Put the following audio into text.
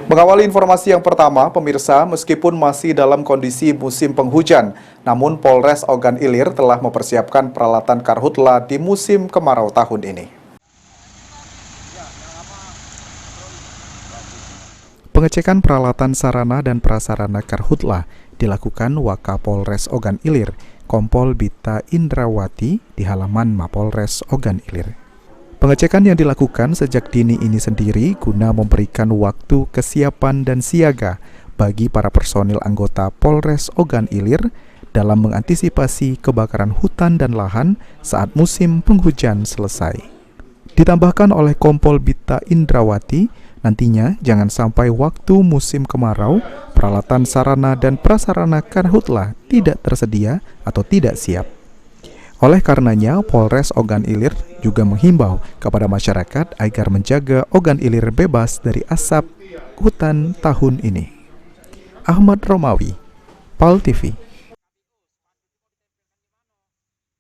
Mengawali informasi yang pertama, pemirsa, meskipun masih dalam kondisi musim penghujan, namun Polres Ogan Ilir telah mempersiapkan peralatan karhutla di musim kemarau tahun ini. Pengecekan peralatan sarana dan prasarana karhutla dilakukan Wakapolres Ogan Ilir, Kompol Bita Indrawati di halaman Mapolres Ogan Ilir. Pengecekan yang dilakukan sejak dini ini sendiri guna memberikan waktu kesiapan dan siaga bagi para personil anggota Polres Ogan Ilir dalam mengantisipasi kebakaran hutan dan lahan saat musim penghujan selesai. Ditambahkan oleh Kompol Bita Indrawati, nantinya jangan sampai waktu musim kemarau, peralatan sarana dan prasarana karhutla tidak tersedia atau tidak siap. Oleh karenanya, Polres Ogan Ilir juga menghimbau kepada masyarakat agar menjaga Ogan Ilir bebas dari asap hutan tahun ini. Ahmad Romawi, PAL TV.